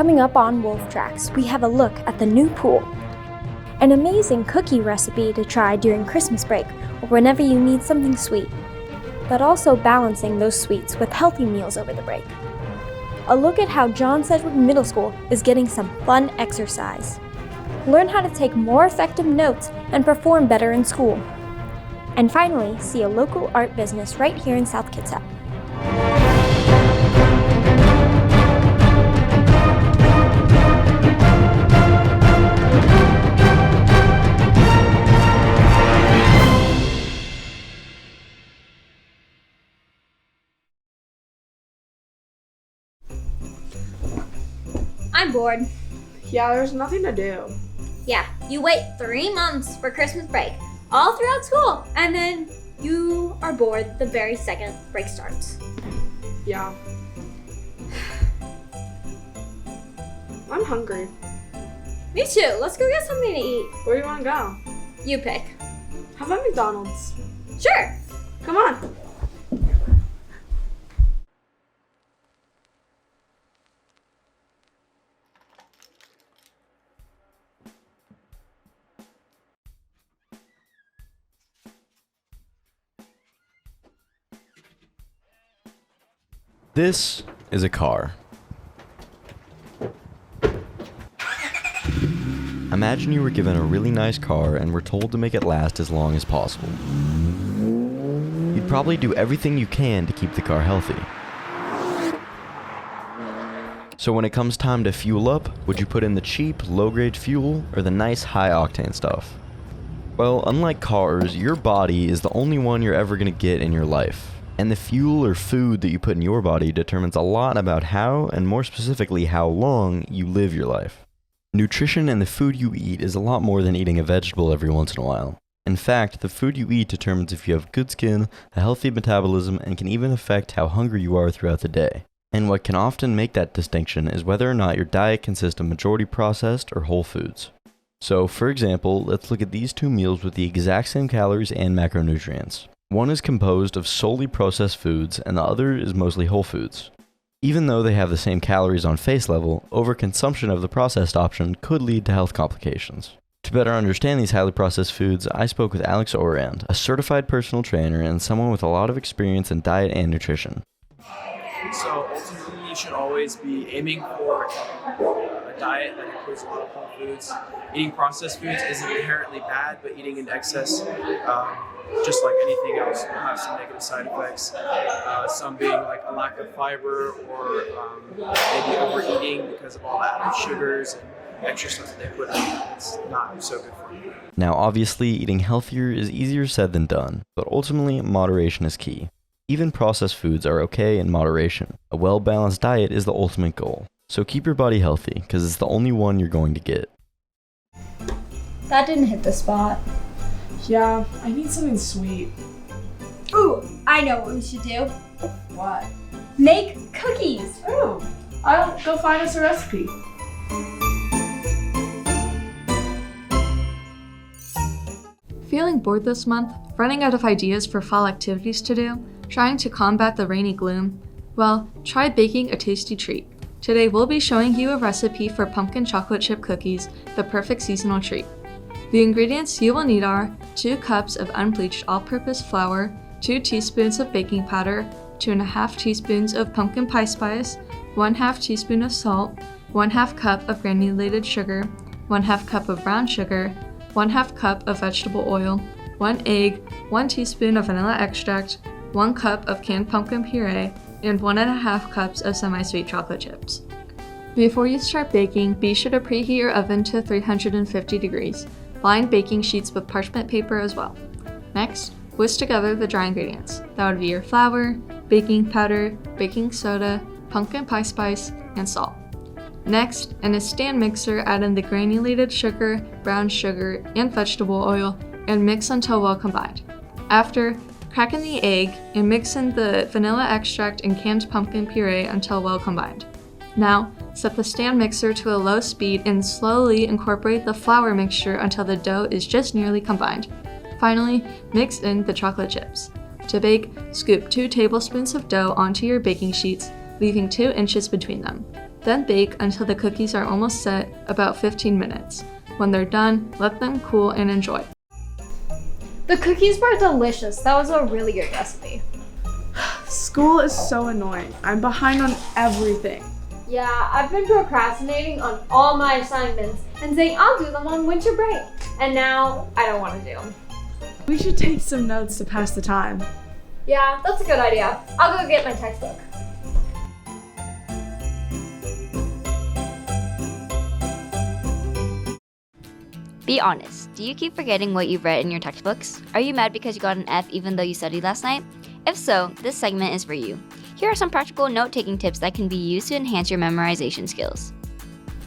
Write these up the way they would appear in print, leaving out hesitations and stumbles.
Coming up on Wolf Tracks, we have a look at the new pool. An amazing cookie recipe to try during Christmas break or whenever you need something sweet, but also balancing those sweets with healthy meals over the break. A look at how John Sedgewick Middle School is getting some fun exercise. Learn how to take more effective notes and perform better in school. And finally, see a local art business right here in South Kitsap. I'm bored. Yeah, there's nothing to do. Yeah, you wait 3 months for Christmas break, all throughout school, and then you are bored the very second break starts. Yeah. I'm hungry. Me too. Let's go get something to eat. Where do you want to go? You pick. How about McDonald's? Sure. Come on. This is a car. Imagine you were given a really nice car and were told to make it last as long as possible. You'd probably do everything you can to keep the car healthy. So when it comes time to fuel up, would you put in the cheap, low-grade fuel or the nice, high-octane stuff? Well, unlike cars, your body is the only one you're ever going to get in your life. And the fuel or food that you put in your body determines a lot about how, and more specifically how long, you live your life. Nutrition and the food you eat is a lot more than eating a vegetable every once in a while. In fact, the food you eat determines if you have good skin, a healthy metabolism, and can even affect how hungry you are throughout the day. And what can often make that distinction is whether or not your diet consists of majority processed or whole foods. So, for example, let's look at these two meals with the exact same calories and macronutrients. One is composed of solely processed foods, and the other is mostly whole foods. Even though they have the same calories on face level, overconsumption of the processed option could lead to health complications. To better understand these highly processed foods, I spoke with Alex Orand, a certified personal trainer and someone with a lot of experience in diet and nutrition. So ultimately, you should always be aiming for a diet that includes a lot of whole foods. Eating processed foods isn't inherently bad, but eating in excess, just like anything else, will have some negative side effects. Some being like a lack of fiber or maybe overeating because of all the added sugars and extra stuff that they put in. It's not so good for you. Now, obviously, eating healthier is easier said than done, but ultimately, moderation is key. Even processed foods are okay in moderation. A well-balanced diet is the ultimate goal. So keep your body healthy, because it's the only one you're going to get. That didn't hit the spot. Yeah, I need something sweet. Ooh, I know what we should do. What? Make cookies. Oh, I'll go find us a recipe. Feeling bored this month, running out of ideas for fall activities to do, trying to combat the rainy gloom? Well, try baking a tasty treat. Today we'll be showing you a recipe for pumpkin chocolate chip cookies, the perfect seasonal treat. The ingredients you will need are 2 cups of unbleached all-purpose flour, 2 teaspoons of baking powder, 2.5 teaspoons of pumpkin pie spice, 1/2 teaspoon of salt, 1/2 cup of granulated sugar, 1/2 cup of brown sugar, 1/2 cup of vegetable oil, 1 egg, 1 teaspoon of vanilla extract, 1 cup of canned pumpkin puree, and 1.5 cups of semi-sweet chocolate chips. Before you start baking, be sure to preheat your oven to 350 degrees. Line baking sheets with parchment paper as well. Next, whisk together the dry ingredients. That would be your flour, baking powder, baking soda, pumpkin pie spice, and salt. Next, in a stand mixer, add in the granulated sugar, brown sugar, and vegetable oil, and mix until well combined. After, crack in the egg and mix in the vanilla extract and canned pumpkin puree until well combined. Now, set the stand mixer to a low speed and slowly incorporate the flour mixture until the dough is just nearly combined. Finally, mix in the chocolate chips. To bake, scoop 2 tablespoons of dough onto your baking sheets, leaving 2 inches between them. Then bake until the cookies are almost set, about 15 minutes. When they're done, let them cool and enjoy. The cookies were delicious. That was a really good recipe. School is so annoying. I'm behind on everything. Yeah, I've been procrastinating on all my assignments and saying I'll do them on winter break. And now I don't want to do them. We should take some notes to pass the time. Yeah, that's a good idea. I'll go get my textbook. Be honest, do you keep forgetting what you've read in your textbooks? Are you mad because you got an F even though you studied last night? If so, this segment is for you. Here are some practical note-taking tips that can be used to enhance your memorization skills.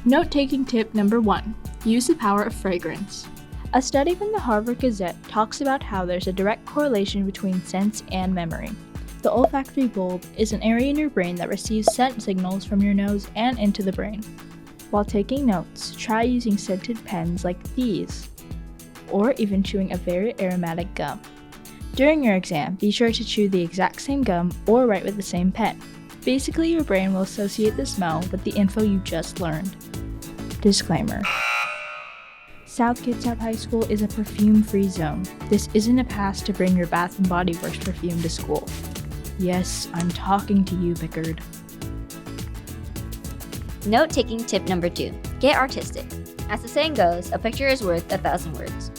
Note-taking tip number 1. Use the power of fragrance. A study from the Harvard Gazette talks about how there's a direct correlation between sense and memory. The olfactory bulb is an area in your brain that receives scent signals from your nose and into the brain. While taking notes, try using scented pens like these, or even chewing a very aromatic gum. During your exam, be sure to chew the exact same gum or write with the same pen. Basically, your brain will associate the smell with the info you just learned. Disclaimer. South Kitsap High School is a perfume-free zone. This isn't a pass to bring your Bath & Body Works perfume to school. Yes, I'm talking to you, Pickard. Note-taking tip number 2. Get artistic. As the saying goes, a picture is worth 1,000 words.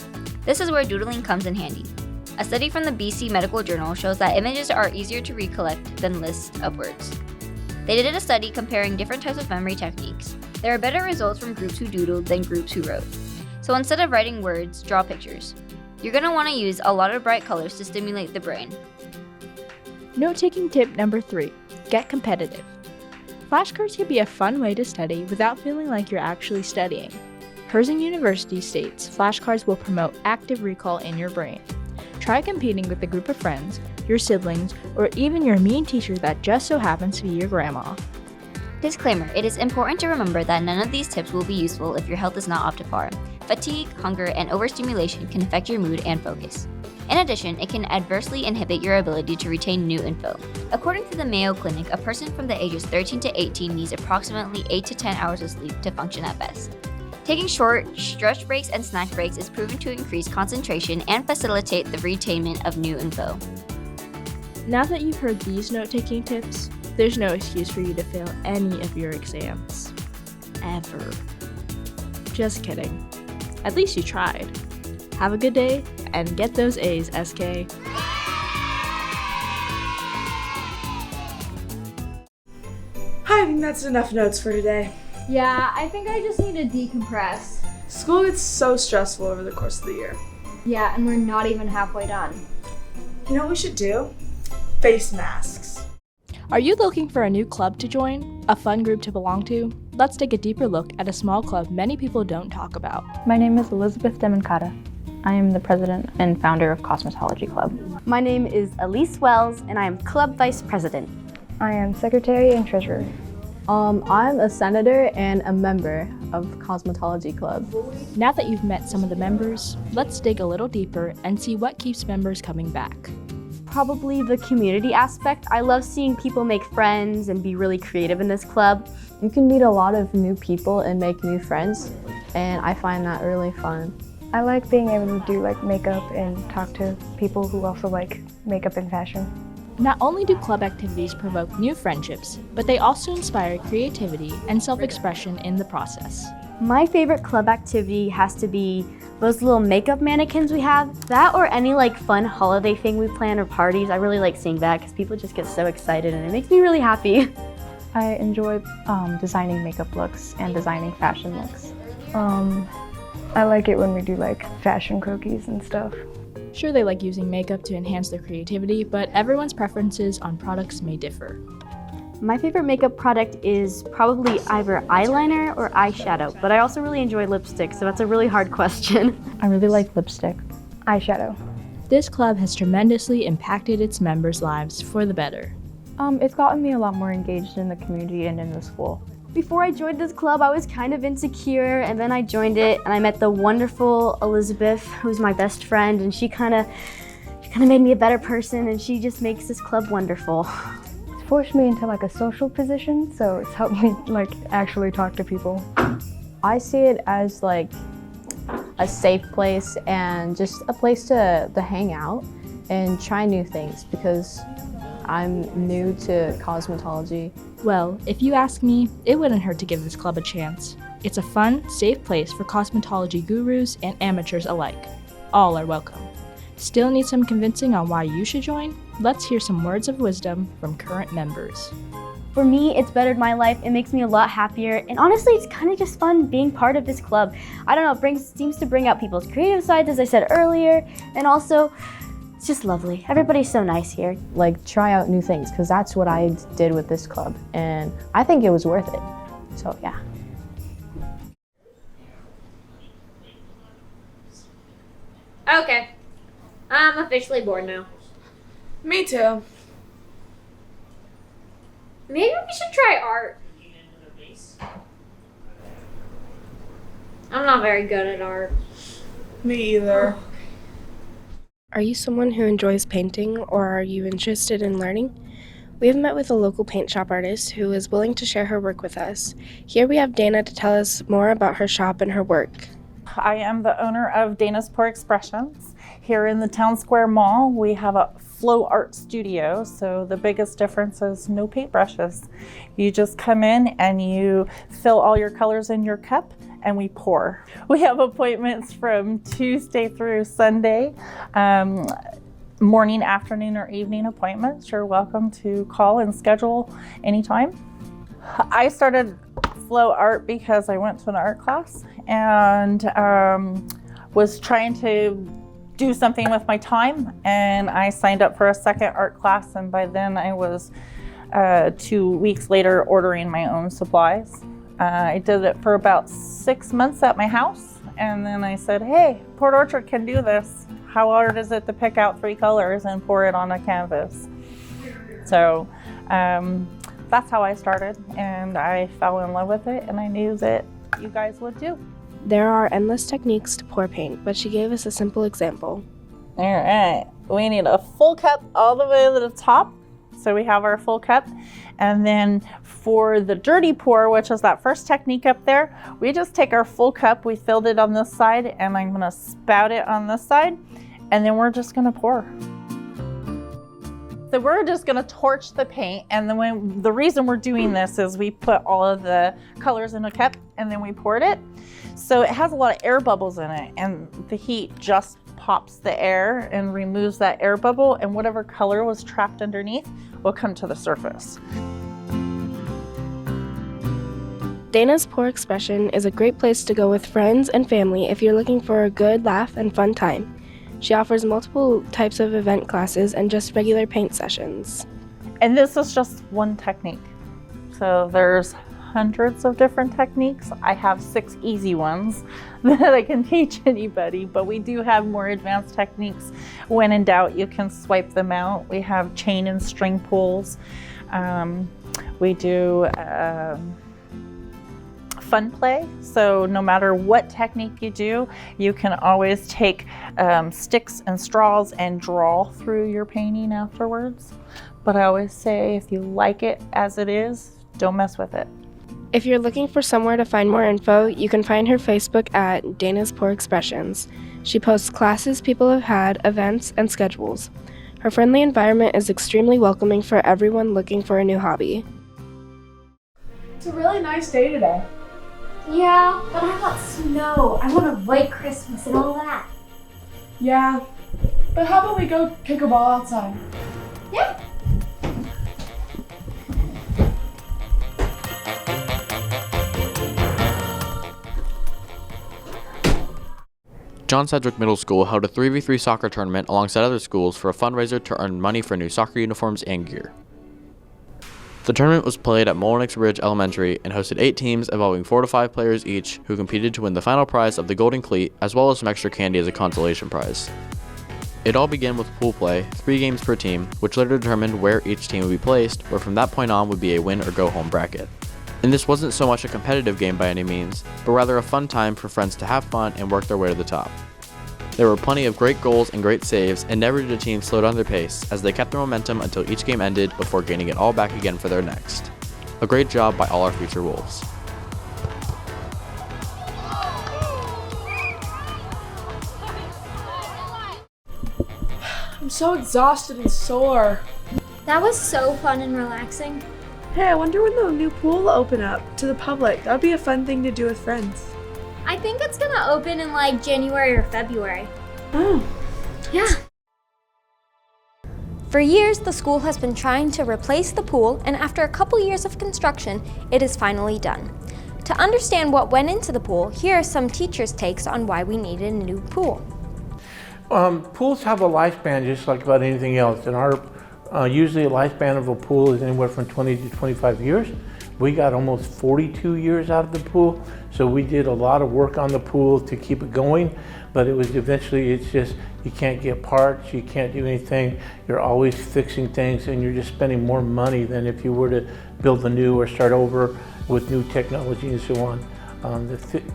This is where doodling comes in handy. A study from the BC Medical Journal shows that images are easier to recollect than lists of words. They did a study comparing different types of memory techniques. There are better results from groups who doodled than groups who wrote. So instead of writing words, draw pictures. You're going to want to use a lot of bright colors to stimulate the brain. Note-taking tip number 3. Get competitive. Flashcards can be a fun way to study without feeling like you're actually studying. Herzing University states flashcards will promote active recall in your brain. Try competing with a group of friends, your siblings, or even your mean teacher that just so happens to be your grandma. Disclaimer, it is important to remember that none of these tips will be useful if your health is not up to par. Fatigue, hunger, and overstimulation can affect your mood and focus. In addition, it can adversely inhibit your ability to retain new info. According to the Mayo Clinic, a person from the ages 13 to 18 needs approximately 8 to 10 hours of sleep to function at best. Taking short, stretch breaks and snack breaks is proven to increase concentration and facilitate the retainment of new info. Now that you've heard these note-taking tips, there's no excuse for you to fail any of your exams. Ever. Just kidding. At least you tried. Have a good day, and get those A's, SK. I think that's enough notes for today. Yeah, I think I just need to decompress. School gets so stressful over the course of the year. Yeah, and we're not even halfway done. You know what we should do? Face masks. Are you looking for a new club to join? A fun group to belong to? Let's take a deeper look at a small club many people don't talk about. My name is Elizabeth Demancata. I am the president and founder of Cosmetology Club. My name is Elise Wells, and I am club vice president. I am secretary and treasurer. I'm a senator and a member of Cosmetology Club. Now that you've met some of the members, let's dig a little deeper and see what keeps members coming back. Probably the community aspect. I love seeing people make friends and be really creative in this club. You can meet a lot of new people and make new friends, and I find that really fun. I like being able to do makeup and talk to people who also like makeup and fashion. Not only do club activities provoke new friendships, but they also inspire creativity and self-expression in the process. My favorite club activity has to be those little makeup mannequins we have. That or any fun holiday thing we plan or parties. I really like seeing that because people just get so excited and it makes me really happy. I enjoy designing makeup looks and designing fashion looks. I like it when we do fashion cookies and stuff. Sure, they like using makeup to enhance their creativity, but everyone's preferences on products may differ. My favorite makeup product is probably either eyeliner or eyeshadow, but I also really enjoy lipstick, so that's a really hard question. I really like lipstick. Eyeshadow. This club has tremendously impacted its members' lives for the better. It's gotten me a lot more engaged in the community and in the school. Before I joined this club, I was kind of insecure, and then I joined it, and I met the wonderful Elizabeth, who's my best friend, and she kind of made me a better person, and she just makes this club wonderful. It's forced me into like a social position, so it's helped me like actually talk to people. I see it as like a safe place and just a place to hang out and try new things because I'm new to cosmetology. Well, if you ask me, it wouldn't hurt to give this club a chance. It's a fun, safe place for cosmetology gurus and amateurs alike. All are welcome. Still need some convincing on why you should join? Let's hear some words of wisdom from current members. For me, it's bettered my life. It makes me a lot happier. And honestly, it's kind of just fun being part of this club. I don't know, it seems to bring out people's creative sides, as I said earlier. And also, it's just lovely. Everybody's so nice here. Like, try out new things, because that's what I did with this club. And I think it was worth it. So, yeah. Okay. I'm officially bored now. Me too. Maybe we should try art. I'm not very good at art. Me either. Are you someone who enjoys painting, or are you interested in learning? We have met with a local paint shop artist who is willing to share her work with us. Here we have Dana to tell us more about her shop and her work. I am the owner of Dana's Pour Expressions. Here in the Town Square Mall, we have a flow art studio, so the biggest difference is no paintbrushes. You just come in and you fill all your colors in your cup and we pour. We have appointments from Tuesday through Sunday, morning, afternoon, or evening appointments. You're welcome to call and schedule anytime. I started flow art because I went to an art class and was trying to do something with my time, and I signed up for a second art class, and by then I was 2 weeks later ordering my own supplies. I did it for about 6 months at my house, and then I said, hey, Port Orchard can do this. How hard is it to pick out 3 colors and pour it on a canvas? So that's how I started, and I fell in love with it, and I knew that you guys would too. There are endless techniques to pour paint, but she gave us a simple example. All right, we need a full cup all the way to the top. So we have our full cup. And then for the dirty pour, which is that first technique up there, we just take our full cup, we filled it on this side, and I'm gonna spout it on this side, and then we're just gonna pour. So we're just gonna torch the paint, and then the reason we're doing this is we put all of the colors in a cup and then we poured it. So it has a lot of air bubbles in it, and the heat just pops the air and removes that air bubble, and whatever color was trapped underneath will come to the surface. Dana's Pour Expression is a great place to go with friends and family if you're looking for a good laugh and fun time. She offers multiple types of event classes and just regular paint sessions. And this is just one technique. So there's hundreds of different techniques. I have 6 easy ones that I can teach anybody, but we do have more advanced techniques. When in doubt, you can swipe them out. We have chain and string pulls. We do fun play. So no matter what technique you do, you can always take sticks and straws and draw through your painting afterwards. But I always say, if you like it as it is, don't mess with it. If you're looking for somewhere to find more info, you can find her Facebook at Dana's Pour Expressions. She posts classes people have had, events, and schedules. Her friendly environment is extremely welcoming for everyone looking for a new hobby. It's a really nice day today. Yeah, but I want snow. I want a white Christmas and all that. Yeah, but how about we go kick a ball outside? Yeah. John Sedgewick Middle School held a 3v3 soccer tournament alongside other schools for a fundraiser to earn money for new soccer uniforms and gear. The tournament was played at Mullenix Ridge Elementary and hosted 8 teams involving 4 to 5 players each who competed to win the final prize of the Golden Cleat as well as some extra candy as a consolation prize. It all began with pool play, 3 games per team, which later determined where each team would be placed, where from that point on would be a win or go home bracket. And this wasn't so much a competitive game by any means, but rather a fun time for friends to have fun and work their way to the top. There were plenty of great goals and great saves, and never did a team slow down their pace as they kept their momentum until each game ended before gaining it all back again for their next. A great job by all our future Wolves. I'm so exhausted and sore. That was so fun and relaxing. Hey, I wonder when the new pool will open up to the public. That would be a fun thing to do with friends. I think it's gonna open in like January or February. Oh. Yeah. For years, the school has been trying to replace the pool, and after a couple years of construction, it is finally done. To understand what went into the pool, here are some teachers' takes on why we needed a new pool. Pools have a lifespan just like about anything else, and our usually a lifespan of a pool is anywhere from 20 to 25 years. We got almost 42 years out of the pool, so we did a lot of work on the pool to keep it going, but it was eventually, it's just, you can't get parts, you can't do anything, you're always fixing things, and you're just spending more money than if you were to build a new or start over with new technology and so on.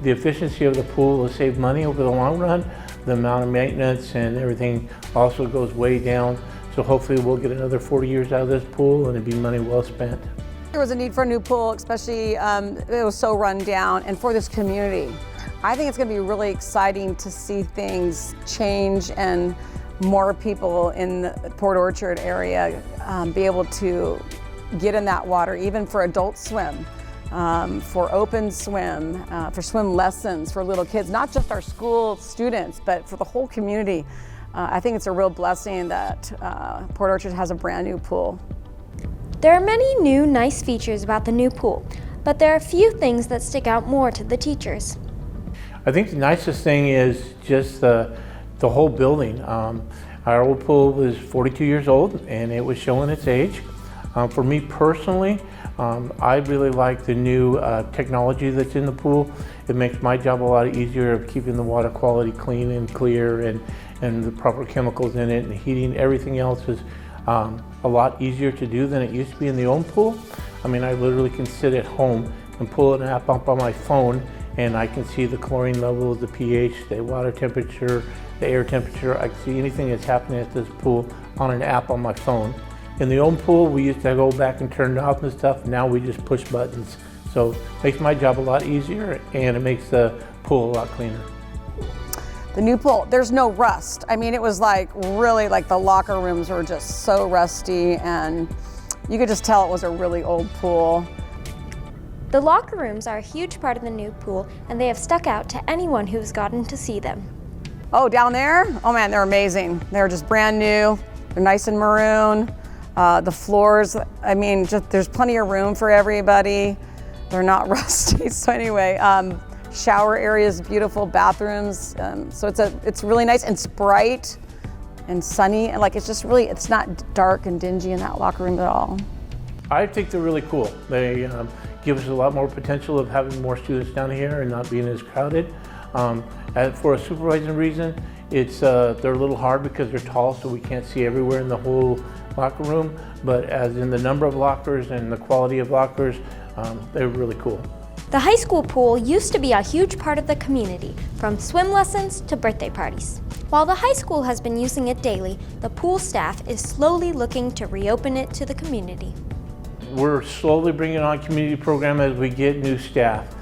The efficiency of the pool will save money over the long run. The amount of maintenance and everything also goes way down, so hopefully we'll get another 40 years out of this pool and it'd be money well spent. There was a need for a new pool, especially it was so run down, and for this community. I think it's going to be really exciting to see things change and more people in the Port Orchard area be able to get in that water, even for adult swim, for open swim, for swim lessons for little kids, not just our school students, but for the whole community. I think it's a real blessing that Port Orchard has a brand new pool. There are many new, nice features about the new pool, but there are a few things that stick out more to the teachers. I think the nicest thing is just the whole building. Our old pool was 42 years old and it was showing its age. For me personally, I really like the new technology that's in the pool. It makes my job a lot easier of keeping the water quality clean and clear and the proper chemicals in it and the heating. Everything else is a lot easier to do than it used to be in the old pool. I mean, I literally can sit at home and pull an app up on my phone and I can see the chlorine levels, the pH, the water temperature, the air temperature. I can see anything that's happening at this pool on an app on my phone. In the old pool, we used to go back and turn it off and stuff. Now we just push buttons. So it makes my job a lot easier and it makes the pool a lot cleaner. The new pool, there's no rust. I mean, it was like really like the locker rooms were just so rusty and you could just tell it was a really old pool. The locker rooms are a huge part of the new pool, and they have stuck out to anyone who's gotten to see them. Oh, down there? Oh man, they're amazing. They're just brand new. They're nice and maroon. The floors, I mean, just there's plenty of room for everybody. They're not rusty. So anyway, shower areas, beautiful bathrooms. So it's really nice and it's bright and sunny, and like it's just really, it's not dark and dingy in that locker room at all. I think they're really cool. They give us a lot more potential of having more students down here and not being as crowded. For a supervising reason, they're a little hard because they're tall, so we can't see everywhere in the whole locker room. But as in the number of lockers and the quality of lockers, they're really cool. The high school pool used to be a huge part of the community, from swim lessons to birthday parties. While the high school has been using it daily, the pool staff is slowly looking to reopen it to the community. We're slowly bringing on community program as we get new staff.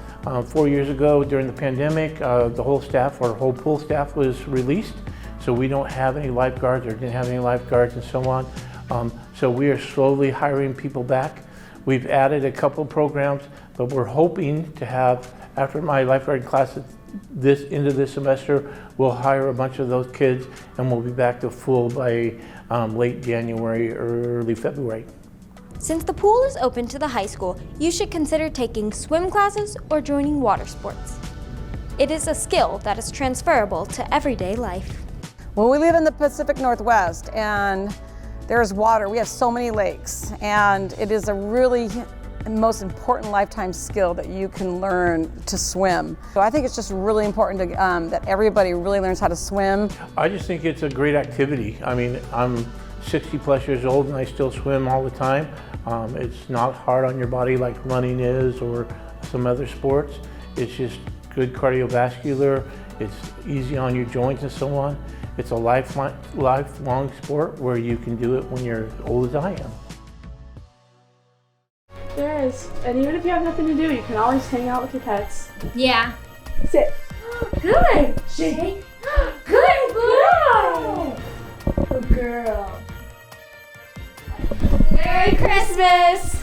4 years ago during the pandemic, the whole staff, our whole pool staff was released. So we don't have any lifeguards or didn't have any lifeguards and so on. So we are slowly hiring people back. We've added a couple programs, but we're hoping to have, after my lifeguard class end of this semester, we'll hire a bunch of those kids and we'll be back to full by late January, early February. Since the pool is open to the high school, you should consider taking swim classes or joining water sports. It is a skill that is transferable to everyday life. Well, we live in the Pacific Northwest and there's water. We have so many lakes, and it is a really most important lifetime skill that you can learn to swim. So I think it's just really important to, that everybody really learns how to swim. I just think it's a great activity. I mean, I'm 60 plus years old and I still swim all the time. It's not hard on your body like running is or some other sports. It's just good cardiovascular It's easy on your joints and so on. It's a lifelong sport where you can do it when you're as old as I am. There is. And even if you have nothing to do, you can always hang out with your pets. Yeah. Sit. Good. Shake. Good girl. Good girl. Merry Christmas.